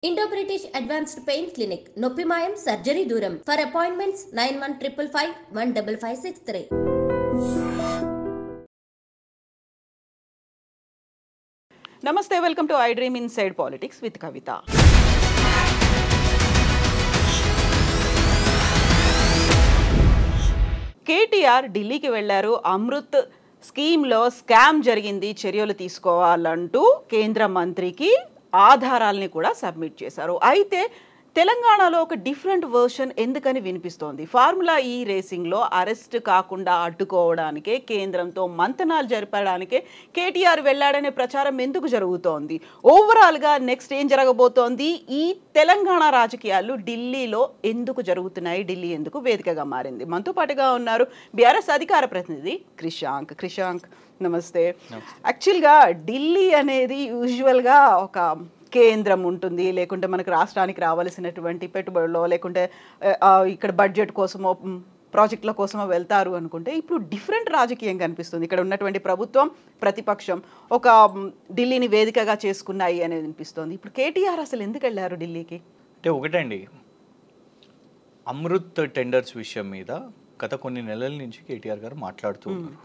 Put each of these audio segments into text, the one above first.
Indo-British Advanced Pain Clinic, Noppimayam Surgery Duram. For appointments 9155515563. Namaste, welcome to I Dream Inside Politics with Kavita. KTR ఢిల్లీకి వెళ్లారు. అమృత్ స్కీమ్లో scam జరిగింది, చర్యలు తీసుకోవాలంటూ కేంద్ర మంత్రికి ఆధారాలని కూడా సబ్మిట్ చేశారు. అయితే తెలంగాణలో ఒక డిఫరెంట్ వర్షన్ ఎందుకని వినిపిస్తోంది? ఫార్ములా ఈ రేసింగ్లో అరెస్ట్ కాకుండా అడ్డుకోవడానికే, కేంద్రంతో మంతనాలు జరపడానికే కేటీఆర్ వెళ్ళాడనే ప్రచారం ఎందుకు జరుగుతోంది? ఓవరాల్గా నెక్స్ట్ ఏం జరగబోతోంది? ఈ తెలంగాణ రాజకీయాలు ఢిల్లీలో ఎందుకు జరుగుతున్నాయి? ఢిల్లీ ఎందుకు వేదికగా మారింది? మనతో పాటుగా ఉన్నారు బీఆర్ఎస్ అధికార ప్రతినిధి క్రిషాంక్. నమస్తే. యాక్చువల్గా ఢిల్లీ అనేది యూజువల్గా ఒక కేంద్రం ఉంటుంది, లేకుంటే మనకు రాష్ట్రానికి రావాల్సినటువంటి పెట్టుబడులు, లేకుంటే ఇక్కడ బడ్జెట్ కోసమో ప్రాజెక్టుల కోసమో వెళ్తారు అనుకుంటే, ఇప్పుడు డిఫరెంట్ రాజకీయం కనిపిస్తుంది. ఇక్కడ ఉన్నటువంటి ప్రభుత్వం, ప్రతిపక్షం ఒక ఢిల్లీని వేదికగా చేసుకున్నాయి అనేది అనిపిస్తుంది. ఇప్పుడు కేటీఆర్ అసలు ఎందుకు వెళ్ళారు ఢిల్లీకి? అంటే ఒకటండి, అమృత్ టెండర్స్ విషయం మీద గత కొన్ని నెలల నుంచి కేటీఆర్ గారు మాట్లాడుతూ ఉన్నారు.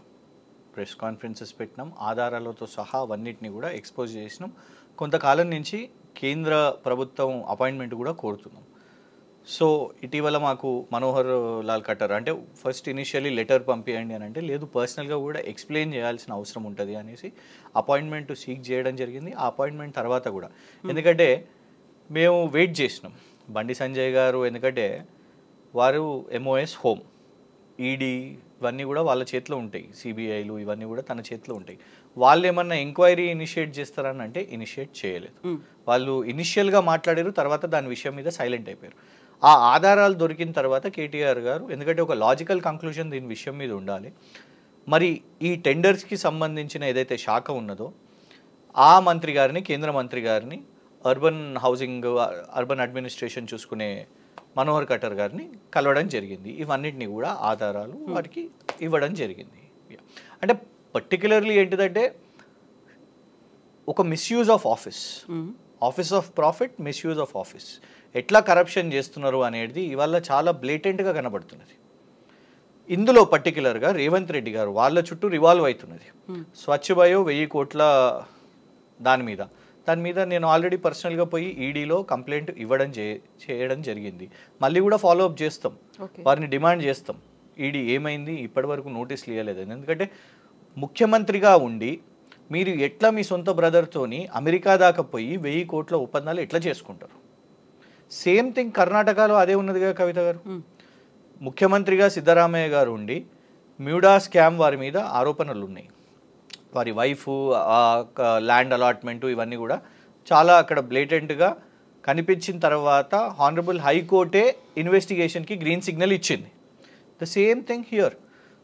ప్రెస్ కాన్ఫరెన్సెస్ పెట్టినాం, ఆధారాలతో సహా అవన్నిటిని కూడా ఎక్స్పోజ్ చేసినాం. కొంతకాలం నుంచి కేంద్ర ప్రభుత్వం అపాయింట్మెంట్ కూడా కోరుతున్నాం. సో ఇటీవల మాకు మనోహర్ లాల్ ఖట్టర్ అంటే ఫస్ట్ ఇనిషియలీ లెటర్ పంపించండి అని అంటే, లేదు పర్సనల్గా కూడా ఎక్స్ప్లెయిన్ చేయాల్సిన అవసరం ఉంటుంది అనేసి అపాయింట్మెంట్ సీక్ చేయడం జరిగింది. ఆ అపాయింట్మెంట్ తర్వాత కూడా ఎందుకంటే మేము వెయిట్ చేసినాం. బండి సంజయ్ గారు ఎందుకంటే వారు ఎంఓఎస్ హోమ్, ఈడీ ఇవన్నీ కూడా వాళ్ళ చేతిలో ఉంటాయి, సిబిఐలు ఇవన్నీ కూడా తన చేతిలో ఉంటాయి. వాళ్ళు ఏమన్నా ఎంక్వైరీ ఇనిషియేట్ చేస్తారని అంటే ఇనిషియేట్ చేయలేదు. వాళ్ళు ఇనిషియల్గా మాట్లాడారు, తర్వాత దాని విషయం మీద సైలెంట్ అయిపోయారు. ఆ ఆధారాలు దొరికిన తర్వాత కేటీఆర్ గారు, ఎందుకంటే ఒక లాజికల్ కంక్లూజన్ దీని విషయం మీద ఉండాలి, మరి ఈ టెండర్స్కి సంబంధించిన ఏదైతే శాఖ ఉన్నదో ఆ మంత్రి గారిని, కేంద్ర మంత్రి గారిని, అర్బన్ హౌసింగ్ అర్బన్ అడ్మినిస్ట్రేషన్ చూసుకునే మనోహర్ ఖట్టర్ గారిని కలవడం జరిగింది. ఇవన్నిటిని కూడా ఆధారాలు వారికి ఇవ్వడం జరిగింది. అంటే పర్టికులర్లీ ఏంటిదంటే ఒక misuse of office of profit, misuse of office, ఎట్లా కరప్షన్ చేస్తున్నారు అనేది ఇవాళ చాలా బ్లేటెంట్గా కనబడుతున్నది. ఇందులో పర్టికులర్గా రేవంత్ రెడ్డి గారు వాళ్ళ చుట్టూ రివాల్వ్ అవుతున్నది. స్వచ్ఛ బయో 1000 కోట్ల దాని మీద నేను ఆల్రెడీ పర్సనల్గా పోయి ఈడీలో కంప్లైంట్ చేయడం జరిగింది. మళ్ళీ కూడా ఫాలోఅప్ చేస్తాం, వారిని డిమాండ్ చేస్తాం. ఈడీ ఏమైంది, ఇప్పటి వరకు నోటీసులు ఇవ్వలేదు. ఎందుకంటే ముఖ్యమంత్రిగా ఉండి మీరు ఎట్లా మీ సొంత బ్రదర్తోని అమెరికా దాకా పోయి 1000 కోట్ల ఒప్పందాలు ఎట్లా చేసుకుంటారు? సేమ్ థింగ్ కర్ణాటకలో అదే ఉన్నదిగా కవిత గారు. ముఖ్యమంత్రిగా సిద్ధరామయ్య గారు ఉండి మ్యూడా స్కామ్ వారి మీద ఆరోపణలు ఉన్నాయి. వారి వైఫ్, ల్యాండ్ అలాట్మెంటు ఇవన్నీ కూడా చాలా అక్కడ బ్లేటెంట్గా కనిపించిన తర్వాత హానరబుల్ హైకోర్టే ఇన్వెస్టిగేషన్కి గ్రీన్ సిగ్నల్ ఇచ్చింది. The same thing here.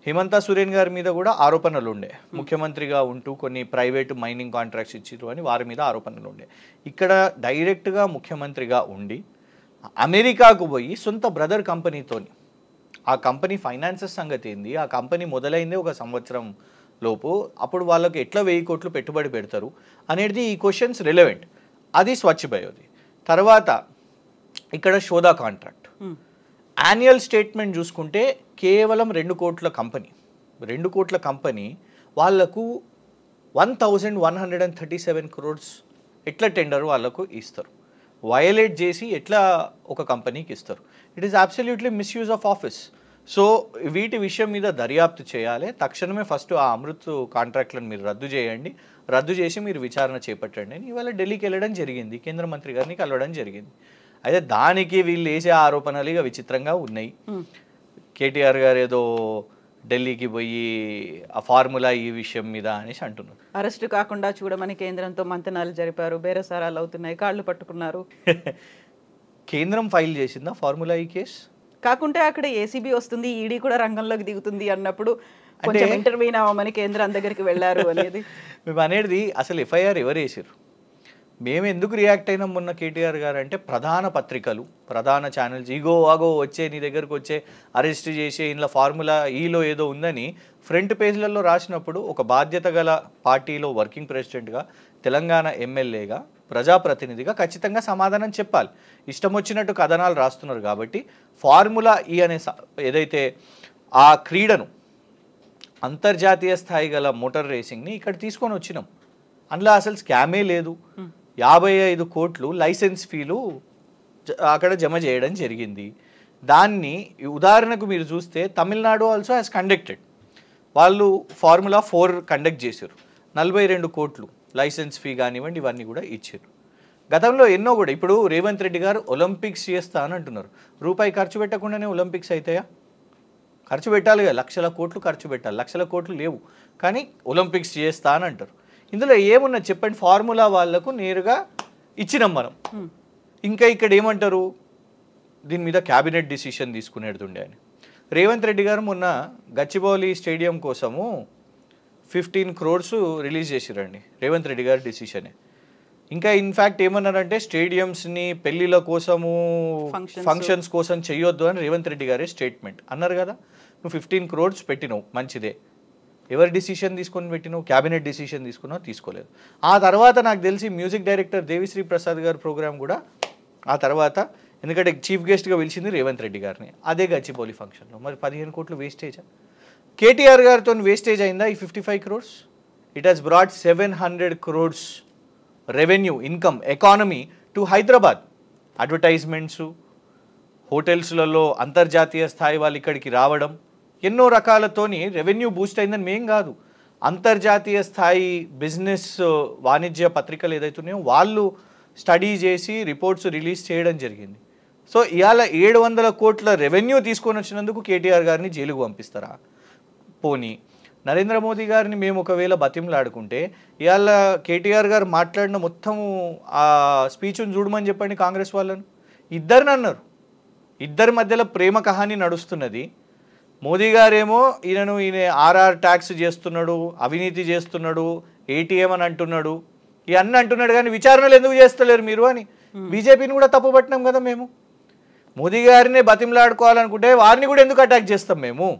Himanta Suren గారి మీద కూడా ఆరోపణలు ఉండే, ముఖ్యమంత్రిగా ఉంటూ కొన్ని ప్రైవేటు మైనింగ్ కాంట్రాక్ట్స్ ఇచ్చిరు అని వారి మీద ఆరోపణలు ఉండే. ఇక్కడ డైరెక్ట్గా ముఖ్యమంత్రిగా ఉండి అమెరికాకు పోయి సొంత బ్రదర్ కంపెనీతోని, ఆ కంపెనీ ఫైనాన్సెస్ సంగతి ఏంది, ఆ కంపెనీ మొదలైందే 1 సంవత్సరం లోపు, అప్పుడు వాళ్ళకి ఎట్లా 1000 కోట్లు పెట్టుబడి పెడతారు అనేది ఈ క్వశ్చన్స్ రిలవెంట్. అది స్వచ్ఛ బయోది. తర్వాత ఇక్కడ షోదా కాంట్రాక్ట్ యాన్యువల్ స్టేట్మెంట్ చూసుకుంటే కేవలం 2 కోట్ల కంపెనీ వాళ్లకు 1137 crores ఎట్లా టెండర్ వాళ్ళకు ఇస్తారు? వయలేట్ చేసి ఎట్లా ఒక కంపెనీకి ఇస్తారు? It is absolutely misuse of office. So వీటి విషయం మీద దర్యాప్తు చేయాలి. తక్షణమే ఫస్ట్ ఆ అమృత్ కాంట్రాక్ట్లను మీరు రద్దు చేసి మీరు విచారణ చేపట్టండి అని ఇవాళ ఢిల్లీకి వెళ్ళడం జరిగింది. కేంద్ర మంత్రి గారిని కలవడం జరిగింది. అయితే దానికి వీళ్ళు వేసే ఆరోపణలు ఇక విచిత్రంగా ఉన్నాయి. కేటీఆర్ గారు ఏదో ఢిల్లీకి పోయి ఆ ఫార్ములా ఈ విషయం మీద అనేసి అంటున్నారు. అరెస్ట్ కాకుండా చూడమని కేంద్రంతో మంతనాలు జరిపారు, బేరసారాలు అవుతున్నాయి, కాళ్ళు పట్టుకున్నారు. కేంద్రం ఫైల్ చేసిందా ఫార్ములా ఈ కేసు? కాకుంటే అక్కడ ఏసీబీ వస్తుంది, ఈడీ కూడా రంగంలోకి దిగుతుంది అన్నప్పుడు కొంచెం ఇంటర్వ్యూన్ అవ్వమని కేంద్రం దగ్గరికి వెళ్ళారు అనేది మేము అనేది. అసలు ఎఫ్ఐఆర్ ఎవరు వేసారు? మేము ఎందుకు రియాక్ట్ అయినాం మొన్న కేటీఆర్ గారు అంటే, ప్రధాన పత్రికలు, ప్రధాన ఛానల్స్ ఆగో వచ్చే నీ దగ్గరకు వచ్చే అరెస్ట్ చేసే ఇంట్లో ఫార్ములా ఈలో ఏదో ఉందని ఫ్రంట్ పేజ్లలో రాసినప్పుడు ఒక బాధ్యత గల పార్టీలో వర్కింగ్ ప్రెసిడెంట్గా తెలంగాణ ఎమ్మెల్యేగా ప్రజాప్రతినిధిగా ఖచ్చితంగా సమాధానం చెప్పాలి. ఇష్టం వచ్చినట్టు కథనాలు రాస్తున్నారు కాబట్టి ఫార్ములా ఈ అనే ఏదైతే ఆ క్రీడను అంతర్జాతీయ స్థాయి గల మోటార్ రేసింగ్ని ఇక్కడ తీసుకొని వచ్చినాం. అందులో అసలు స్కామే లేదు. 55 కోట్లు లైసెన్స్ ఫీలు అక్కడ జమ చేయడం జరిగింది. దాన్ని ఉదాహరణకు మీరు చూస్తే తమిళనాడు ఆల్సో హ్యాస్ కండక్టెడ్. వాళ్ళు ఫార్ములా 4 కండక్ట్ చేశారు. 42 కోట్లు లైసెన్స్ ఫీ కానివ్వండి ఇవన్నీ కూడా ఇచ్చారు. గతంలో ఎన్నో కూడా ఇప్పుడు రేవంత్ రెడ్డి గారు ఒలింపిక్స్ చేస్తా అని అంటున్నారు. రూపాయి ఖర్చు పెట్టకుండానే ఒలింపిక్స్ అవుతాయా? ఖర్చు పెట్టాలి కదా, లక్షల కోట్లు ఖర్చు పెట్టాలి. లక్షల కోట్లు లేవు కానీ ఒలింపిక్స్ చేస్తా అని అంటారు. ఇందులో ఏమున్నది చెప్పండి? ఫార్ములా వాళ్లకు నేరుగా ఇచ్చినాం మనం. ఇంకా ఇక్కడ ఏమంటారు, దీని మీద క్యాబినెట్ డిసిషన్ తీసుకునేది ఉండే అని. రేవంత్ రెడ్డి గారు మొన్న గచ్చిబౌలి స్టేడియం కోసము 15 crores రిలీజ్ చేసిరండి. రేవంత్ రెడ్డి గారి డిసిషనే. ఇంకా ఇన్ఫ్యాక్ట్ ఏమన్నారంటే స్టేడియంస్ని పెళ్లిళ్ళ కోసము ఫంక్షన్స్ కోసం చెయ్యొద్దు అని రేవంత్ రెడ్డి గారే స్టేట్మెంట్ అన్నారు కదా. నువ్వు 15 crores పెట్టినావు, మంచిదే. ఎవరి డిసిషన్ తీసుకొని పెట్టినావు? క్యాబినెట్ డిసిషన్ తీసుకున్నావు? తీసుకోలేదు. ఆ తర్వాత నాకు తెలిసి మ్యూజిక్ డైరెక్టర్ దేవిశ్రీ ప్రసాద్ గారి ప్రోగ్రామ్ కూడా ఆ తర్వాత, ఎందుకంటే చీఫ్ గెస్ట్గా పిలిచింది రేవంత్ రెడ్డి గారిని, అదే గచ్చిబౌలి ఫంక్షన్లో. మరి 15 కోట్లు వేస్టేజా? కేటీఆర్ గారితో వేస్టేజ్ అయిందా ఈ 55 crores? It has brought 700 crores revenue income economy to Hyderabad. Advertisements, హోటల్స్లలో అంతర్జాతీయ స్థాయి వాళ్ళు ఇక్కడికి రావడం, ఎన్నో రకాలతోని రెవెన్యూ బూస్ట్ అయిందని మేం కాదు, అంతర్జాతీయ స్థాయి బిజినెస్ వాణిజ్య పత్రికలు ఏదైతున్నాయో వాళ్ళు స్టడీ చేసి రిపోర్ట్స్ రిలీజ్ చేయడం జరిగింది. సో ఇవాళ 700 కోట్ల రెవెన్యూ తీసుకొని వచ్చినందుకు కేటీఆర్ గారిని జైలుకు పంపిస్తారా? పోనీ నరేంద్ర మోదీ గారిని మేము ఒకవేళ బతిమలాడుకుంటే ఇవాళ కేటీఆర్ గారు మాట్లాడిన మొత్తము ఆ స్పీచ్ను చూడమని చెప్పండి కాంగ్రెస్ వాళ్ళను. ఇద్దరిని అన్నారు, ఇద్దరి మధ్యలో ప్రేమ కహాని నడుస్తున్నది. మోదీ గారేమో ఈయన ఆర్ఆర్ ట్యాక్స్ చేస్తున్నాడు, అవినీతి చేస్తున్నాడు, ఏటీఎం అని అంటున్నాడు, ఇవన్నీ అంటున్నాడు, కానీ విచారణలు ఎందుకు చేస్తలేరు మీరు అని బీజేపీని కూడా తప్పుపట్టినాం కదా మేము. మోదీ గారినే బతిమలాడుకోవాలనుకుంటే వారిని కూడా ఎందుకు అటాక్ చేస్తాం మేము?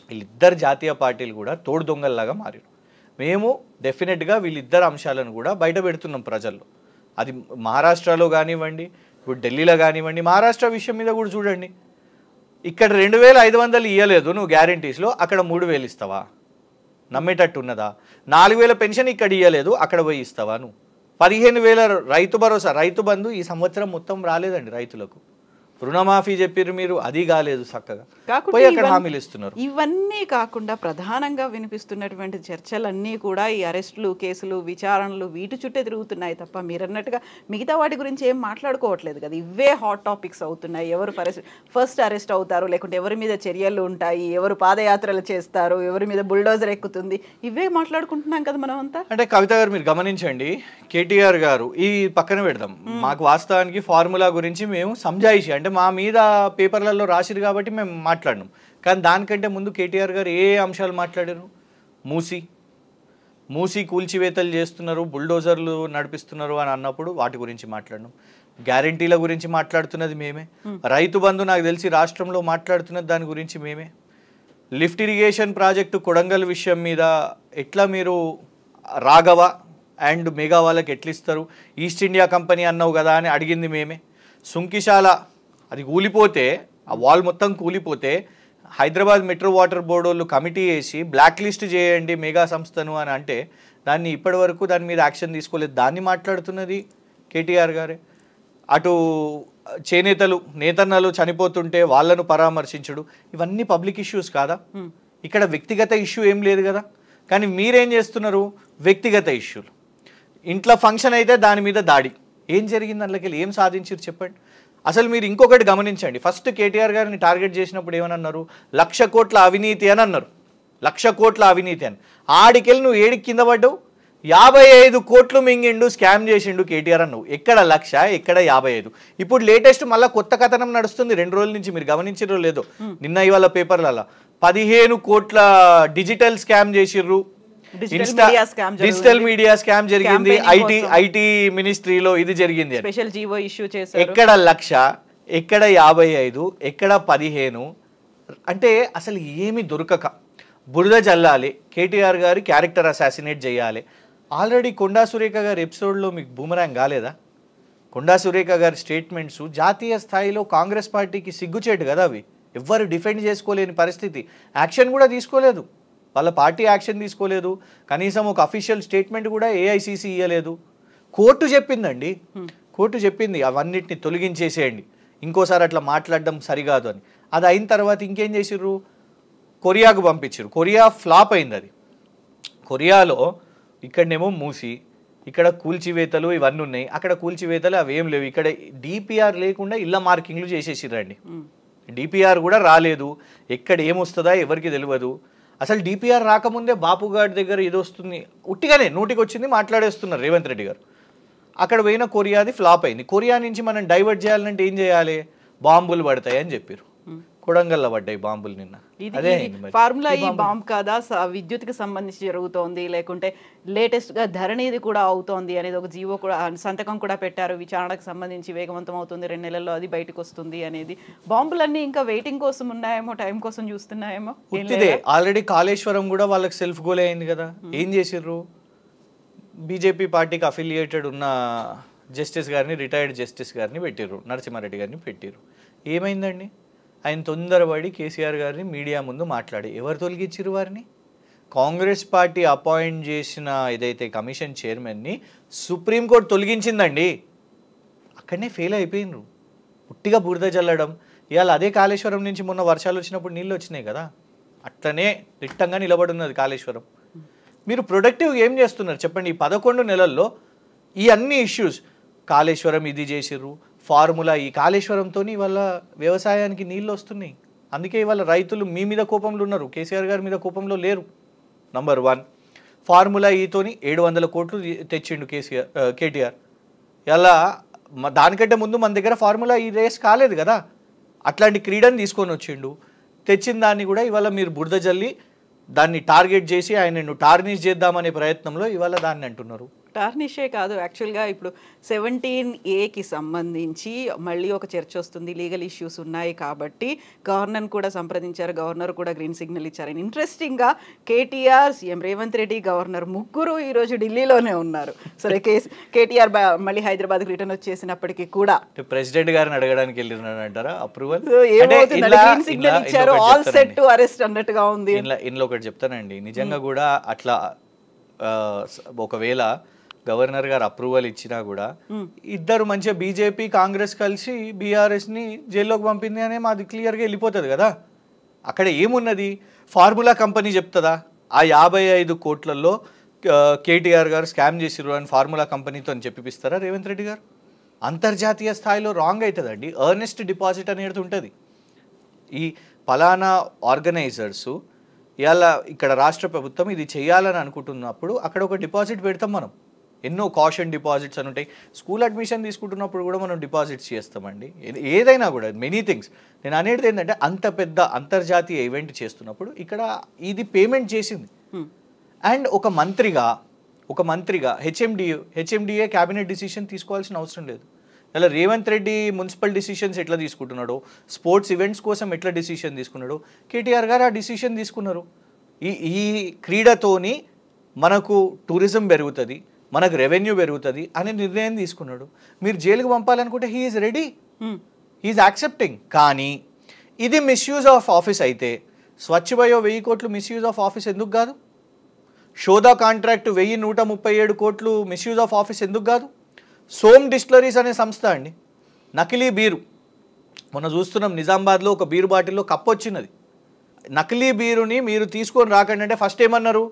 వీళ్ళిద్దరు జాతీయ పార్టీలు కూడా తోడు దొంగల్లాగా మారారు. మేము డెఫినెట్గా వీళ్ళిద్దరు అంశాలను కూడా బయట పెడుతున్నాం ప్రజల్లో. అది మహారాష్ట్రలో కానివ్వండి, ఇప్పుడు ఢిల్లీలో కానివ్వండి. మహారాష్ట్ర విషయం మీద కూడా చూడండి, ఇక్కడ 2500 ఇవ్వలేదు నువ్వు గ్యారంటీస్లో, అక్కడ 3000 ఇస్తావా? నమ్మేటట్టు ఉన్నదా? 4000 పెన్షన్ ఇక్కడ ఇవ్వలేదు, అక్కడ పోయి ఇస్తావా నువ్వు? 15,000 రైతు భరోసా, రైతు బంధు ఈ సంవత్సరం మొత్తం రాలేదండి రైతులకు. రుణమాఫీ చెప్పారు మీరు, అది కాలేదు చక్కగా, పోయి అక్కడ హామీలు ఇస్తున్నారు. ఇవన్నీ కాకుండా ప్రధానంగా వినిపిస్తున్నటువంటి చర్చలన్నీ కూడా ఈ అరెస్టులు, కేసులు, విచారణలు వీటి చుట్టే తిరుగుతున్నాయి తప్ప మీరన్నట్టుగా మిగతా వాటి గురించి ఏం మాట్లాడుకోవట్లేదు కదా. ఇవే హాట్ టాపిక్స్ అవుతున్నాయి. ఎవరు ఫస్ట్ అరెస్ట్ అవుతారు, లేకుంటే ఎవరి మీద చర్యలు ఉంటాయి, ఎవరు పాదయాత్రలు చేస్తారు, ఎవరి మీద బుల్డోజర్ ఎక్కుతుంది, ఇవే మాట్లాడుకుంటున్నాం కదా మనం అంతా. అంటే కవిత గారు మీరు గమనించండి, కేటీఆర్ గారు ఈ పక్కన పెడదాం, మాకు వాస్తవానికి ఫార్ములా గురించి మేము సంజాయిషి అంటే మా మీద పేపర్లలో రాసిరు కాబట్టి మేము మాట్లాడినాం. కానీ దానికంటే ముందు కేటీఆర్ గారు ఏ అంశాలు మాట్లాడారు? మూసి కూల్చివేతలు చేస్తున్నారు, బుల్డోజర్లు నడిపిస్తున్నారు అని అన్నప్పుడు వాటి గురించి మాట్లాడినాం. గ్యారంటీల గురించి మాట్లాడుతున్నది మేమే. రైతు బంధు నాకు తెలిసి రాష్ట్రంలో మాట్లాడుతున్నది దాని గురించి మేమే. లిఫ్ట్ ఇరిగేషన్ ప్రాజెక్టు కొడంగల్ విషయం మీద ఎట్లా మీరు రాఘవ అండ్ మెగా వాళ్ళకి ఎట్లా ఇస్తారు, ఈస్ట్ ఇండియా కంపెనీ అన్నావు కదా అని అడిగింది మేమే. సుంకిశాల అది కూలిపోతే, ఆ వాల్ మొత్తం కూలిపోతే హైదరాబాద్ మెట్రో వాటర్ బోర్డు వాళ్ళు కమిటీ వేసి బ్లాక్ లిస్ట్ చేయండి మెగా సంస్థను అని అంటే దాన్ని ఇప్పటి వరకు దాని మీద యాక్షన్ తీసుకోలేదు. దాన్ని మాట్లాడుతున్నది కేటీఆర్ గారే. అటు చేనేతలు నేతన్నలు చనిపోతుంటే వాళ్ళను పరామర్శించడు, ఇవన్నీ పబ్లిక్ ఇష్యూస్ కాదా? ఇక్కడ వ్యక్తిగత ఇష్యూ ఏం లేదు కదా. కానీ మీరేం చేస్తున్నారు? వ్యక్తిగత ఇష్యూలు. ఇంట్లో ఫంక్షన్ అయితే దాని మీద దాడి. ఏం జరిగింది? అందులోకి ఏం సాధించారు చెప్పండి. అసలు మీరు ఇంకొకటి గమనించండి, ఫస్ట్ కేటీఆర్ గారిని టార్గెట్ చేసినప్పుడు ఏమన్నారు? 1,00,000 కోట్ల అవినీతి అని అన్నారు. 1,00,000 కోట్ల అవినీతి అని. ఆడికెళ్ళి నువ్వు ఏడికి కింద పడ్డావు? 55 కోట్లు మింగిండు, స్కామ్ చేసిండు కేటీఆర్ అన్నావు. ఎక్కడ 1,00,000, ఎక్కడ 55? ఇప్పుడు లేటెస్ట్ మళ్ళీ కొత్త కథనం నడుస్తుంది 2 రోజుల నుంచి, మీరు గమనించారో లేదో, నిన్న ఇవాళ పేపర్లలో 15 కోట్ల డిజిటల్ స్కామ్ చేసిర్రు, డిజిటల్ మీడియా స్కామ్ జరిగింది, ఐటీ మినిస్ట్రీలో ఇది జరిగింది. స్పెషల్ జీవో ఇష్యూ చేశారు. ఎక్కడ 1,00,000, ఎక్కడ 55, ఎక్కడ 15? అంటే అసలు ఏమి దొరకక బురద జల్లాలి, కేటీఆర్ గారి క్యారెక్టర్ అసాసినేట్ చేయాలి. ఆల్రెడీ కొండా సురేఖ గారి ఎపిసోడ్లో మీకు బూమరాంగ్ కాలేదా? కొండా సురేఖ గారి స్టేట్మెంట్స్ జాతీయ స్థాయిలో కాంగ్రెస్ పార్టీకి సిగ్గుచేటు కదా అవి. ఎవ్వరు డిఫెండ్ చేసుకోలేని పరిస్థితి. యాక్షన్ కూడా తీసుకోలేదు, వాళ్ళ పార్టీ యాక్షన్ తీసుకోలేదు, కనీసం ఒక అఫీషియల్ స్టేట్మెంట్ కూడా ఏఐసిసి ఇవ్వలేదు. కోర్టు చెప్పిందండి, కోర్టు చెప్పింది అవన్నిటిని తొలగించేసేయండి, ఇంకోసారి అట్లా మాట్లాడడం సరికాదు అని. అది అయిన తర్వాత ఇంకేం చేసిర్రు, కొరియాకు పంపించారు. కొరియా ఫ్లాప్ అయింది. అది కొరియాలో ఇక్కడనేమో మూసి, ఇక్కడ కూల్చివేతలు ఇవన్నీ ఉన్నాయి, అక్కడ కూల్చివేతలు అవి ఏం లేవు. ఇక్కడ డిపిఆర్ లేకుండా ఇళ్ళ మార్కింగ్లు చేసేసిరండి. డిపిఆర్ కూడా రాలేదు, ఎక్కడ ఏమొస్తుందా ఎవరికి తెలియదు. అసలు డిపిఆర్ రాకముందే బాపు గారి దగ్గర ఇది వస్తుంది ఉట్టిగానే నోటికి వచ్చింది మాట్లాడేస్తున్నారు రేవంత్ రెడ్డి గారు. అక్కడ పోయిన కొరియాది ఫ్లాప్ అయింది. కొరియా నుంచి మనం డైవర్ట్ చేయాలంటే ఏం చేయాలి, బాంబులు పడతాయి అని చెప్పారు. కొడంగల్లో పడ్డాయి బాంబులు నిన్న. అదే ఫార్ములా ఈ బాంబ్ కాదా, విద్యుత్కి సంబంధించి జరుగుతోంది, లేకుంటే లేటెస్ట్ గా ధరణిది కూడా అవుతోంది అనేది ఒక జీవో కూడా సంతకం కూడా పెట్టారు. విచారణకు సంబంధించి వేగవంతం అవుతుంది, 2 నెలల్లో అది బయటకు వస్తుంది అనేది. బాంబులన్నీ ఇంకా వెయిటింగ్ కోసం ఉన్నాయేమో, టైం కోసం చూస్తున్నాయేమో. ఆల్రెడీ కాళేశ్వరం కూడా వాళ్ళకి సెల్ఫ్ గోల్ అయింది కదా. ఏం చేసిర్రు, బీజేపీ పార్టీకి అఫిలియేటెడ్ ఉన్న జస్టిస్ గారిని, రిటైర్డ్ జస్టిస్ గారిని పెట్టిర్రు, నరసింహారెడ్డి గారిని పెట్టిర్రు. ఏమైందండి, ఆయన తొందరపడి కేసీఆర్ గారిని మీడియా ముందు మాట్లాడి ఎవరు తొలగించారు వారిని, కాంగ్రెస్ పార్టీ అపాయింట్ చేసిన ఏదైతే కమిషన్ చైర్మన్ని సుప్రీంకోర్టు తొలగించిందండి. అక్కడనే ఫెయిల్ అయిపోయినరు, పుట్టిగా బురద జల్లడం. ఇవాళ అదే కాళేశ్వరం నుంచి మొన్న వర్షాలు వచ్చినప్పుడు నీళ్ళు వచ్చినాయి కదా, అట్లనే దిట్టంగా నిలబడున్నది కాళేశ్వరం. మీరు ప్రొడక్టివ్ ఏం చేస్తున్నారు చెప్పండి? ఈ 11 నెలల్లో ఈ అన్ని ఇష్యూస్, కాళేశ్వరం ఇది చేసిర్రు, ఫార్ములా, ఈ కాళేశ్వరంతో ఇవాళ వ్యవసాయానికి నీళ్ళు వస్తున్నాయి. అందుకే ఇవాళ రైతులు మీ మీద కోపంలో ఉన్నారు, కేసీఆర్ గారి మీద కోపంలో లేరు. నంబర్ 1, ఫార్ములా ఈతోని 700 కోట్లు తెచ్చిండు కేటీఆర్. ఇలా దానికంటే ముందు మన దగ్గర ఫార్ములా ఈ రేస్ కాలేదు కదా, అట్లాంటి క్రీడని తీసుకొని వచ్చిండు. తెచ్చిన దాన్ని కూడా ఇవాళ మీరు బురద జల్లి దాన్ని టార్గెట్ చేసి ఆయనను టార్నిష్ చేద్దామనే ప్రయత్నంలో ఇవాళ దాన్ని అంటున్నారు. టార్నిషే కాదు, యాక్చువల్గా ఇప్పుడు 17A సంబంధించి మళ్ళీ ఒక చర్చ వస్తుంది, లీగల్ ఇష్యూస్ ఉన్నాయి కాబట్టి గవర్నర్ కూడా సంప్రదించారు, గవర్నర్ కూడా గ్రీన్ సిగ్నల్ ఇచ్చారు. ఇంట్రెస్టింగ్గా కేటీఆర్, సీఎం రేవంత్ రెడ్డి, గవర్నర్ ముగ్గురు ఈరోజు ఢిల్లీలోనే ఉన్నారు. సరే, కేటీఆర్ మళ్ళీ హైదరాబాద్కి రిటర్న్ వచ్చేసినప్పటికీ కూడా ప్రెసిడెంట్ గారిని అడగడానికి వెళ్ళినారంటారా అప్రూవల్, గ్రీన్ సిగ్నల్ ఇచ్చారు, ఆల్ సెట్ టు అరెస్ట్ అన్నట్టుగా ఉంది. ఇంట్లో ఒకటి చెప్తానండి, నిజంగా కూడా అట్లా ఒకవేళ గవర్నర్ గారు అప్రూవల్ ఇచ్చినా కూడా ఇద్దరు మంచిగా బీజేపీ కాంగ్రెస్ కలిసి బీఆర్ఎస్ని జైల్లోకి పంపింది అనే మాది క్లియర్గా వెళ్ళిపోతుంది కదా. అక్కడ ఏమున్నది, ఫార్ములా కంపెనీ చెప్తుందా ఆ 55 కోట్లలో కేటీఆర్ గారు స్కామ్ చేసిర్రు అని ఫార్ములా కంపెనీతో చెప్పిస్తారా రేవంత్ రెడ్డి గారు? అంతర్జాతీయ స్థాయిలో రాంగ్ అవుతుందండి. ఎర్నెస్ట్ డిపాజిట్ అనేది ఉంటుంది. ఈ పలానా ఆర్గనైజర్సు ఇవాళ ఇక్కడ రాష్ట్ర ప్రభుత్వం ఇది చేయాలని అనుకుంటున్నప్పుడు అక్కడ ఒక డిపాజిట్ పెడతాం మనం. ఎన్నో కాషన్ డిపాజిట్స్ అని ఉంటాయి. స్కూల్ అడ్మిషన్ తీసుకుంటున్నప్పుడు కూడా మనం డిపాజిట్స్ చేస్తామండి. ఏదైనా కూడా మెనీ థింగ్స్. నేను అనేది ఏంటంటే అంత పెద్ద అంతర్జాతీయ ఈవెంట్ చేస్తున్నప్పుడు ఇక్కడ ఇది పేమెంట్ చేసింది. అండ్ ఒక మంత్రిగా హెచ్ఎండిఏ క్యాబినెట్ డిసిషన్ తీసుకోవాల్సిన అవసరం లేదు. ఇలా రేవంత్ రెడ్డి మున్సిపల్ డిసిషన్స్ ఎట్లా తీసుకుంటున్నాడో, స్పోర్ట్స్ ఈవెంట్స్ కోసం ఎట్లా డిసిషన్ తీసుకున్నాడో, కేటీఆర్ గారు ఆ డిసిషన్ తీసుకున్నారు. ఈ క్రీడతోని మనకు టూరిజం పెరుగుతుంది, మనకు రెవెన్యూ పెరుగుతుంది అనే నిర్ణయం తీసుకున్నాడు. మీరు జైలుకు పంపాలనుకుంటే he is ready, he is accepting. కానీ ఇది మిస్యూజ్ ఆఫ్ ఆఫీస్ అయితే స్వచ్ఛ బయో 1000 కోట్లు మిస్యూజ్ ఆఫ్ ఆఫీస్ ఎందుకు కాదు? షోదా కాంట్రాక్ట్ 1137 కోట్లు మిస్యూజ్ ఆఫ్ ఆఫీస్ ఎందుకు కాదు? సోమ్ డిస్టిలరీస్ అనే సంస్థ అండి, నకిలీ బీరు మొన్న చూస్తున్నాం, నిజామాబాద్లో ఒక బీరు బాటిల్లో కప్పు వచ్చినది. నకిలీ బీరుని మీరు తీసుకొని రాకండి అంటే ఫస్ట్ ఏమన్నారు,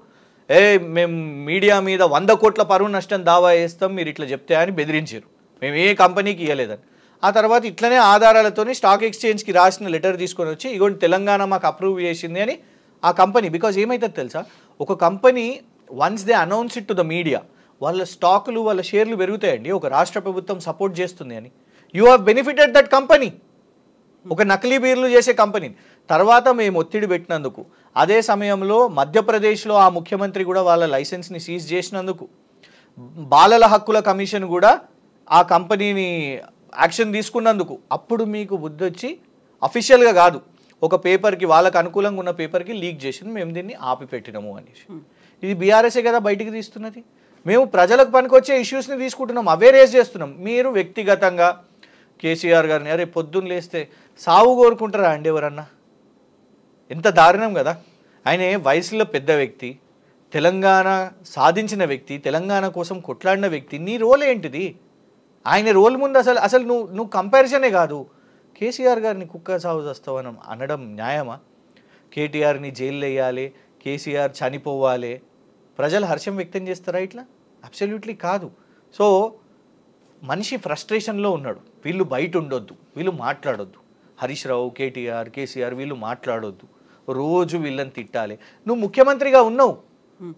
మేము మీడియా మీద 100 కోట్ల పరువు నష్టం దావా వేస్తాం మీరు ఇట్లా చెప్తే అని బెదిరించారు. మేము ఏ కంపెనీకి ఇవ్వలేదని. ఆ తర్వాత ఇట్లనే ఆధారాలతోని స్టాక్ ఎక్స్చేంజ్కి రాసిన లెటర్ తీసుకొని వచ్చి ఇగోండి తెలంగాణ మాకు అప్రూవ్ చేసింది అని ఆ కంపెనీ. బికాజ్ ఏమవుతుంది తెలుసా, ఒక company once they announce it to the media వాళ్ళ స్టాకులు వాళ్ళ షేర్లు పెరుగుతాయండి ఒక రాష్ట్ర ప్రభుత్వం సపోర్ట్ చేస్తుంది అని. You have benefited that company, ఒక నకిలీ బీర్లు చేసే కంపెనీ. తర్వాత మేము ఒత్తిడి పెట్టినందుకు, అదే సమయంలో మధ్యప్రదేశ్లో ఆ ముఖ్యమంత్రి కూడా వాళ్ళ లైసెన్స్ని సీజ్ చేసినందుకు, బాలల హక్కుల కమిషన్ కూడా ఆ కంపెనీని యాక్షన్ తీసుకున్నందుకు, అప్పుడు మీకు బుద్ధి వచ్చి అఫీషియల్గా కాదు ఒక పేపర్కి వాళ్ళకు అనుకూలంగా ఉన్న పేపర్కి లీక్ చేసింది, మేము దీన్ని ఆపిపెట్టినాము అనేసి. ఇది బీఆర్ఎస్ఏ కదా బయటికి తీస్తున్నది. మేము ప్రజలకు పనికొచ్చే ఇష్యూస్ని తీసుకుంటున్నాం, అవే రేజ్ చేస్తున్నాం. మీరు వ్యక్తిగతంగా కేసీఆర్ గారిని అరే పొద్దున్న లేస్తే సావు కోరుకుంటారా అండి ఎవరన్నా? ఎంత దారుణం కదా. ఆయన వయసులో పెద్ద వ్యక్తి, తెలంగాణ సాధించిన వ్యక్తి, తెలంగాణ కోసం కొట్లాడిన వ్యక్తి. నీ రోల్ ఏంటిది? ఆయన రోల్ ముందు అసలు నువ్వు కంపారిజనే కాదు. కేసీఆర్ గారిని కుక్క సాగు చేస్తావని అనడం న్యాయమా? కేటీఆర్ని జైల్లో వేయాలి, కేసీఆర్ చనిపోవాలి, ప్రజలు హర్షం వ్యక్తం చేస్తారా ఇట్లా? అబ్సల్యూట్లీ కాదు. సో మనిషి ఫ్రస్ట్రేషన్లో ఉన్నాడు. వీళ్ళు బయట ఉండొద్దు, వీళ్ళు మాట్లాడొద్దు. హరీష్ రావు, కేటీఆర్, కేసీఆర్ వీళ్ళు మాట్లాడొద్దు, రోజు వీళ్ళని తిట్టాలి. నువ్వు ముఖ్యమంత్రిగా ఉన్నావు,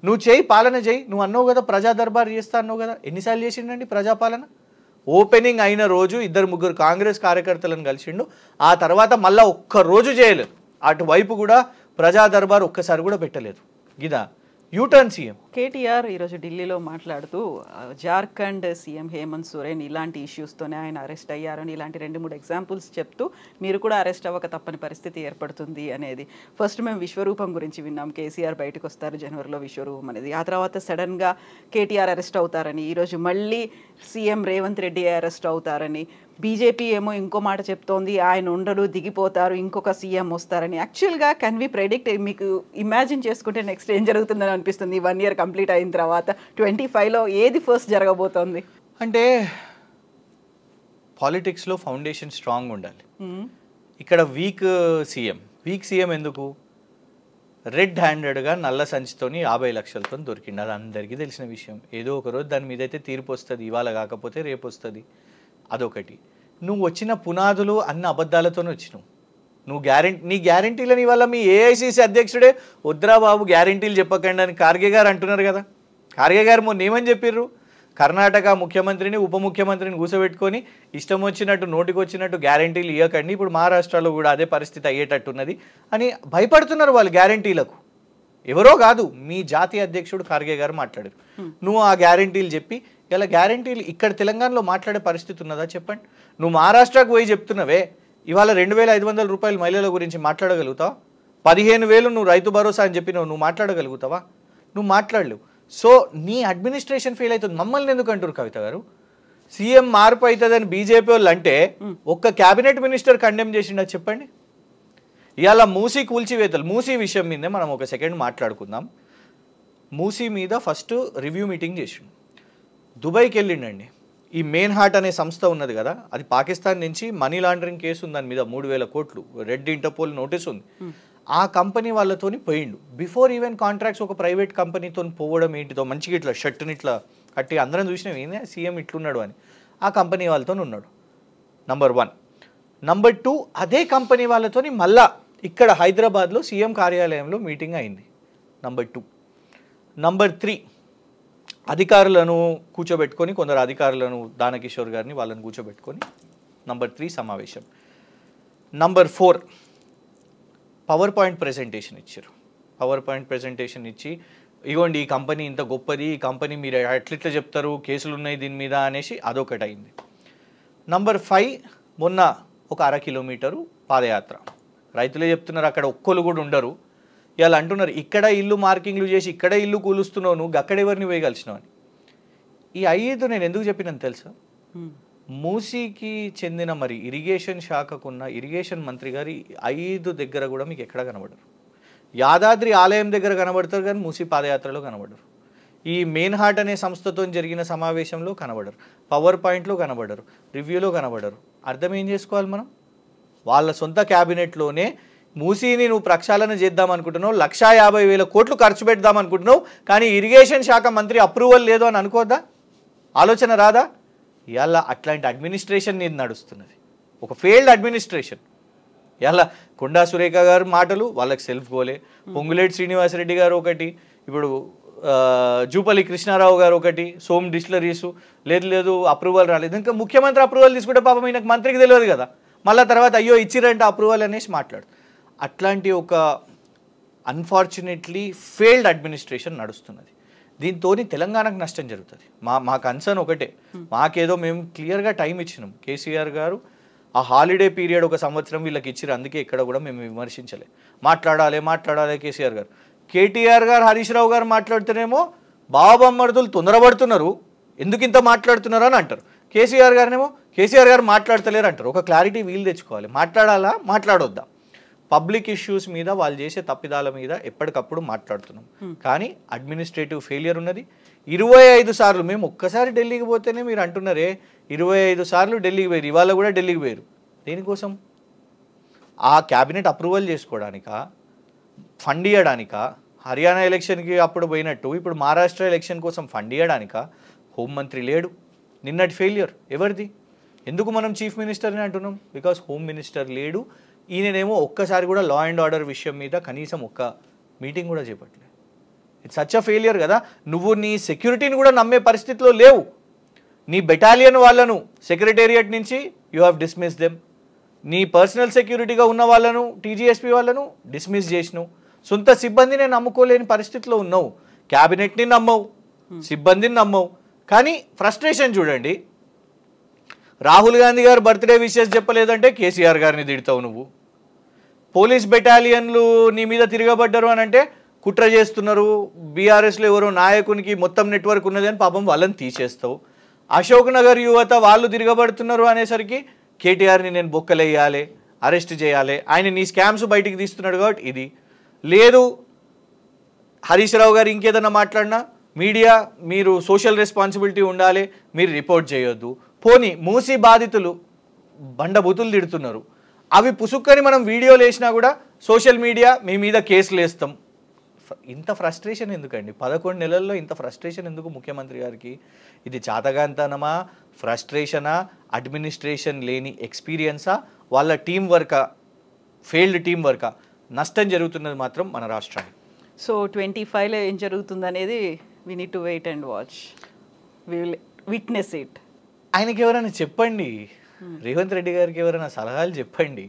నువ్వు చేయి, పాలన చేయి. నువ్వు అన్నావు కదా ప్రజా దర్బార్ చేస్తా అన్నావు కదా, ఎన్నిసార్లు చేసిండండి ప్రజాపాలన? ఓపెనింగ్ అయిన రోజు 2-3 కాంగ్రెస్ కార్యకర్తలను కలిసిండు, ఆ తర్వాత మళ్ళీ ఒక్కరోజు చేయలేదు. అటువైపు కూడా ప్రజా దర్బార్ ఒక్కసారి కూడా పెట్టలేదు. గిదా యూటర్న్ సీఎం కేటీఆర్ ఈరోజు ఢిల్లీలో మాట్లాడుతూ జార్ఖండ్ సీఎం హేమంత్ సోరెన్ ఇలాంటి ఇష్యూస్తోనే ఆయన అరెస్ట్ అయ్యారని ఇలాంటి 2-3 ఎగ్జాంపుల్స్ చెప్తూ మీరు కూడా అరెస్ట్ అవ్వక తప్పని పరిస్థితి ఏర్పడుతుంది అనేది. ఫస్ట్ మేము విశ్వరూపం గురించి విన్నాం, కేసీఆర్ బయటకు వస్తారు జనవరిలో విశ్వరూపం అనేది. ఆ తర్వాత సడన్గా కేటీఆర్ అరెస్ట్ అవుతారని, ఈరోజు మళ్ళీ సీఎం రేవంత్ రెడ్డి అరెస్ట్ అవుతారని, బీజేపీ ఏమో ఇంకో మాట చెప్తోంది ఆయన ఉండరు దిగిపోతారు ఇంకొక సీఎం వస్తారని. యాక్చువల్గా కెన్ వి ప్రెడిక్ట్, మీకు ఇమాజిన్ చేసుకుంటే నెక్స్ట్ ఏం జరుగుతుందని అనిపిస్తుంది? 1 year కంప్లీట్ అయిన తర్వాత 25లో ఏది ఫస్ట్ జరగబోతోంది? అంటే పాలిటిక్స్లో ఫౌండేషన్ స్ట్రాంగ్ ఉండాలి. ఇక్కడ వీక్ సీఎం ఎందుకు? రెడ్ హ్యాండెడ్గా నల్ల సంచితోని 50 లక్షలతో దొరికింది. అది అందరికీ తెలిసిన విషయం. ఏదో ఒక రోజు దాని మీద అయితే తీర్పు వస్తుంది, ఇవాళ కాకపోతే రేపు వస్తుంది. అదొకటి. నువ్వు వచ్చిన పునాదులు అన్ని అబద్ధాలతోనే వచ్చినావు. నువ్వు నీ గ్యారంటీలని ఇవాళ మీ ఏఐసిసి అధ్యక్షుడే వద్దురా బాబు గ్యారంటీలు చెప్పకండి అని ఖార్గే గారు అంటున్నారు కదా. ఖార్గే గారు మొన్న ఏమని చెప్పిర్రు? కర్ణాటక ముఖ్యమంత్రిని ఉప ముఖ్యమంత్రిని కూర్చోబెట్టుకొని ఇష్టం వచ్చినట్టు నోటికి వచ్చినట్టు గ్యారంటీలు ఇవ్వకండి, ఇప్పుడు మహారాష్ట్రలో కూడా అదే పరిస్థితి అయ్యేటట్టున్నది అని భయపడుతున్నారు వాళ్ళు గ్యారంటీలకు. ఎవరో కాదు, మీ జాతీయ అధ్యక్షుడు ఖార్గే గారు మాట్లాడారు. నువ్వు ఆ గ్యారంటీలు చెప్పి ఇలా గ్యారంటీలు ఇక్కడ తెలంగాణలో మాట్లాడే పరిస్థితి ఉన్నదా చెప్పండి? నువ్వు మహారాష్ట్రకు పోయి చెప్తున్నవే ఇవాళ 2,500 రూపాయలు మహిళల గురించి మాట్లాడగలుగుతావా? 15,000 నువ్వు రైతు భరోసా అని చెప్పినావు, నువ్వు మాట్లాడగలుగుతావా? నువ్వు మాట్లాడలేవు. సో నీ అడ్మినిస్ట్రేషన్ ఫెయిల్ అవుతుంది. మమ్మల్ని ఎందుకు అంటారు కవిత గారు? సీఎం మార్పు అవుతుందని బీజేపీ వాళ్ళు అంటే ఒక్క క్యాబినెట్ మినిస్టర్ కండెమ్ చేసిండా చెప్పండి? ఇవాళ మూసీ కూల్చివేతలు, మూసీ విషయం మీదే మనం ఒక సెకండ్ మాట్లాడుకుందాం. మూసీ మీద ఫస్ట్ రివ్యూ మీటింగ్ చేసిండు, దుబాయ్కి వెళ్ళిండండి. ఈ మెయిన్ హార్ట్ అనే సంస్థ ఉన్నది కదా, అది పాకిస్తాన్ నుంచి మనీ లాండరింగ్ కేసు ఉంది, దాని మీద 3,000 కోట్లు రెడ్ ఇంటర్పోల్ నోటీస్ ఉంది. ఆ కంపెనీ వాళ్ళతోని పోయిండు. బిఫోర్ ఈవెన్ కాంట్రాక్ట్స్ ఒక ప్రైవేట్ కంపెనీతో పోవడం ఏంటిదో, మంచిగా ఇట్లా షర్ట్ని ఇట్లా కట్టి అందరం చూసినాం ఏంది సీఎం ఇట్లున్నాడు అని. ఆ కంపెనీ వాళ్ళతో ఉన్నాడు. నంబర్ 1. నంబర్ 2, అదే కంపెనీ వాళ్ళతోని మళ్ళా ఇక్కడ హైదరాబాద్లో సీఎం కార్యాలయంలో మీటింగ్ అయింది. నంబర్ 2. నంబర్ 3, అధికారులను కూర్చోబెట్టుకొని, కొందరు అధికారులను దానకిషోర్ గారిని వాళ్ళని కూర్చోబెట్టుకొని నంబర్ 3 సమావేశం. నంబర్ 4, పవర్ పాయింట్ ప్రెజెంటేషన్ ఇచ్చారు. పవర్ పాయింట్ ప్రెజెంటేషన్ ఇచ్చి ఇగోండి ఈ కంపెనీ ఇంత గొప్పది, ఈ కంపెనీ మీరు ఎట్లిట్లా చెప్తారు, కేసులు ఉన్నాయి దీని మీద అనేసి అదొకటి అయింది. నంబర్ 5, మొన్న ఒక 1/2 కిలోమీటరు పాదయాత్ర. రైతులే చెప్తున్నారు అక్కడ ఒక్కరు కూడా ఉండరు. ఇవాళ అంటున్నారు ఇక్కడ ఇల్లు మార్కింగ్లు చేసి ఇక్కడ ఇల్లు కూలుస్తున్నావు, నువ్వు అక్కడెవరిని వేయగలిచినావు అని. ఈ 5 నేను ఎందుకు చెప్పినాను తెలుసా? మూసీకి చెందిన మరి ఇరిగేషన్ శాఖకున్న ఇరిగేషన్ మంత్రి గారి 5 దగ్గర కూడా మీకు ఎక్కడ కనబడరు. యాదాద్రి ఆలయం దగ్గర కనబడతారు కానీ మూసీ పాదయాత్రలో కనబడరు. ఈ మెయిన్ హార్ట్ అనే సంస్థతో జరిగిన సమావేశంలో కనబడరు, పవర్ పాయింట్లో కనబడరు, రివ్యూలో కనబడరు. అర్థం ఏం చేసుకోవాలి మనం? వాళ్ళ సొంత క్యాబినెట్లోనే మూసీని నువ్వు ప్రక్షాళన చేద్దాం అనుకుంటున్నావు, 1,50,000 కోట్లు ఖర్చు పెడదాం అనుకుంటున్నావు, కానీ ఇరిగేషన్ శాఖ మంత్రి అప్రూవల్ లేదు అని అనుకోద్దా? ఆలోచన రాదా? ఇవాళ అట్లాంటి అడ్మినిస్ట్రేషన్ నేను నడుస్తున్నది, ఒక ఫెయిల్డ్ అడ్మినిస్ట్రేషన్. ఇవాళ కొండా సురేఖ గారు మాటలు వాళ్ళకి సెల్ఫ్ గోలే, పొంగులేటి శ్రీనివాసరెడ్డి గారు ఒకటి, ఇప్పుడు జూపల్లి కృష్ణారావు గారు ఒకటి, సోమ్ డిస్టిలరీసు లేదు అప్రూవల్ రాలేదు. ఇంకా ముఖ్యమంత్రి అప్రూవల్ తీసుకుంటే పాపం ఈయనకు మంత్రికి తెలియదు కదా, మళ్ళీ తర్వాత అయ్యో ఇచ్చిరంటే అప్రూవల్ అనేసి మాట్లాడు. అట్లాంటి ఒక అన్ఫార్చునేట్లీ ఫెయిల్డ్ అడ్మినిస్ట్రేషన్ నడుస్తున్నది. దీంతో తెలంగాణకు నష్టం జరుగుతుంది. మా కన్సర్న్ ఒకటే, మాకేదో మేము క్లియర్గా టైం ఇచ్చినాం. కేసీఆర్ గారు ఆ హాలిడే పీరియడ్ 1 సంవత్సరం వీళ్ళకి ఇచ్చిరు, అందుకే ఇక్కడ కూడా మేము విమర్శించలే. మాట్లాడాలి కేసీఆర్ గారు. కేటీఆర్ గారు, హరీష్ రావు గారు మాట్లాడుతూనేమో బావబామ్మర్దులు తొందరపడుతున్నారు, ఎందుకు ఇంత మాట్లాడుతున్నారు అని అంటారు. కేసీఆర్ గారు మాట్లాడతలేరు అంటారు. ఒక క్లారిటీ వీలు తెచ్చుకోవాలి, మాట్లాడాలా మాట్లాడొద్దా. పబ్లిక్ ఇష్యూస్ మీద వాళ్ళు చేసే తప్పిదాల మీద ఎప్పటికప్పుడు మాట్లాడుతున్నాం, కానీ అడ్మినిస్ట్రేటివ్ ఫెయిలియర్ ఉన్నది. 25 సార్లు మేము ఒక్కసారి ఢిల్లీకి పోతేనే మీరు అంటున్నారే 25 సార్లు ఢిల్లీకి పోయారు, ఇవాళ కూడా ఢిల్లీకి పోయారు. దేనికోసం? ఆ క్యాబినెట్ అప్రూవల్ చేసుకోవడానికా, ఫండ్ ఇవ్వడానికా, హర్యానా ఎలక్షన్కి అప్పుడు పోయినట్టు ఇప్పుడు మహారాష్ట్ర ఎలక్షన్ కోసం ఫండ్ ఇవ్వడానికా? హోంమంత్రి లేడు. నిన్నటి ఫెయిలియర్ ఎవరిది? ఎందుకు మనం చీఫ్ మినిస్టర్ని అంటున్నాం? బికాస్ హోమ్ మినిస్టర్ లేడు. ఈయనేమో ఒక్కసారి కూడా లా అండ్ ఆర్డర్ విషయం మీద కనీసం ఒక్క మీటింగ్ కూడా చేపట్టలేదు. ఇట్స్ సచ్ అ ఫెయిలియర్ కదా. నువ్వు నీ సెక్యూరిటీని కూడా నమ్మే పరిస్థితిలో లేవు. నీ బెటాలియన్ వాళ్ళను సెక్రటేరియట్ నుంచి యూ హ్యావ్ డిస్మిస్ దెమ్. నీ పర్సనల్ సెక్యూరిటీగా ఉన్న వాళ్ళను టీజీఎస్పీ వాళ్ళను డిస్మిస్ చేసినావు. సొంత సిబ్బందిని నమ్ముకోలేని పరిస్థితిలో ఉన్నావు. క్యాబినెట్ని నమ్మవు, సిబ్బందిని నమ్మవు. కానీ ఫ్రస్ట్రేషన్ చూడండి. రాహుల్ గాంధీ గారు బర్త్డే విషెస్ చెప్పలేదంటే కేసీఆర్ గారిని తిడతావు నువ్వు. పోలీస్ బెటాలియన్లు నీ మీద తిరగబడ్డారు అని అంటే కుట్ర చేస్తున్నారు, బీఆర్ఎస్లో ఎవరో నాయకునికి మొత్తం నెట్వర్క్ ఉన్నది అని పాపం వాళ్ళని తీసేస్తావు. అశోక్ నగర్ యువత వాళ్ళు తిరగబడుతున్నారు అనేసరికి కేటీఆర్ని నేను బొక్కలేయాలి, అరెస్ట్ చేయాలి, ఆయన నీ స్కామ్స్ బయటికి తీస్తున్నాడు కాబట్టి ఇది లేదు. హరీష్ రావు గారు ఇంకేదన్నా మాట్లాడినా మీడియా మీరు సోషల్ రెస్పాన్సిబిలిటీ ఉండాలి, మీరు రిపోర్ట్ చేయొద్దు. పోనీ మూసి బాధితులు బండబూతులు తిడుతున్నారు, అవి పుసుక్కని మనం వీడియోలు వేసినా కూడా సోషల్ మీడియా మీ మీద కేసులు వేస్తాం. ఇంత ఫ్రస్ట్రేషన్ ఎందుకండి? 11 నెలల్లో ఇంత ఫ్రస్ట్రేషన్ ఎందుకు ముఖ్యమంత్రి గారికి? ఇది చాతగాంతనమా, ఫ్రస్ట్రేషనా, అడ్మినిస్ట్రేషన్ లేని ఎక్స్పీరియన్సా, వాళ్ళ టీం వర్కా, ఫెయిల్డ్ టీం వర్కా? నష్టం జరుగుతున్నది మాత్రం మన రాష్ట్రానికి. సో 25లో ఏం జరుగుతుంది అనేది we need to wait and watch, we will witness it. ఆయనకి ఎవరైనా చెప్పండి, రేవంత్ రెడ్డి గారికి ఎవరైనా సలహాలు చెప్పండి.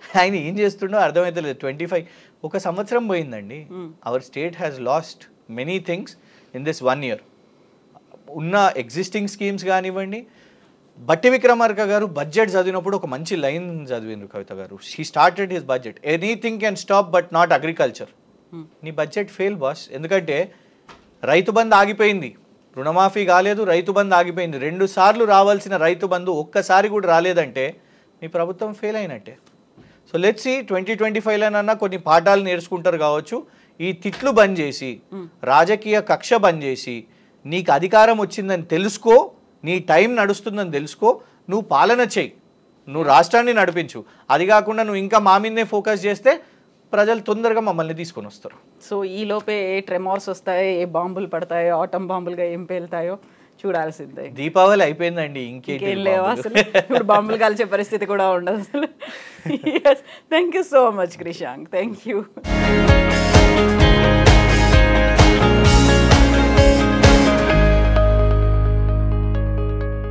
ఆయన ఏం చేస్తుండో అర్థమవుతలేదు. 25 ఒక సంవత్సరం పోయిందండి. Our state has lost many things in this 1 year. ఉన్న ఎగ్జిస్టింగ్ స్కీమ్స్ కానివ్వండి. బట్టి విక్రమార్క గారు బడ్జెట్ చదివినప్పుడు ఒక మంచి లైన్ చదివిండ్రు కవిత గారు. She started his budget, anything can stop but not agriculture. నీ బడ్జెట్ ఫెయిల్ బాస్. ఎందుకంటే రైతు బంధు ఆగిపోయింది, రుణమాఫీ కాలేదు, రైతు బంధు ఆగిపోయింది. 2 సార్లు రావాల్సిన రైతు బంధు ఒక్కసారి కూడా రాలేదంటే మీ ప్రభుత్వం ఫెయిల్ అయినట్టే. సో లెట్స్ సీ 2025లోనన్నా కొన్ని పాఠాలు నేర్చుకుంటారు కావచ్చు. ఈ తిట్లు బంద్ చేసి, రాజకీయ కక్ష బంద్ చేసి, నీకు అధికారం వచ్చిందని తెలుసుకో, నీ టైం నడుస్తుందని తెలుసుకో, నువ్వు పాలన చెయ్యి, నువ్వు రాష్ట్రాన్ని నడిపించు. అది కాకుండా నువ్వు ఇంకా మా మీదనే ఫోకస్ చేస్తే ప్రజలు తొందరగా మమ్మల్ని తీసుకొని వస్తారు. సో ఈ లోపే ఏ ట్రెమార్స్ వస్తాయో, ఏ బాంబులు పడతాయో, ఆటం బాంబులుగా ఏం పేలుతాయో చూడాల్సిందే. దీపావళి అయిపోయిందండి, ఇంకేం లేవా అసలు? ఇప్పుడు బాంబులు కాల్చే పరిస్థితి కూడా ఉండదు అసలు. Thank you so much Krishank, thank you.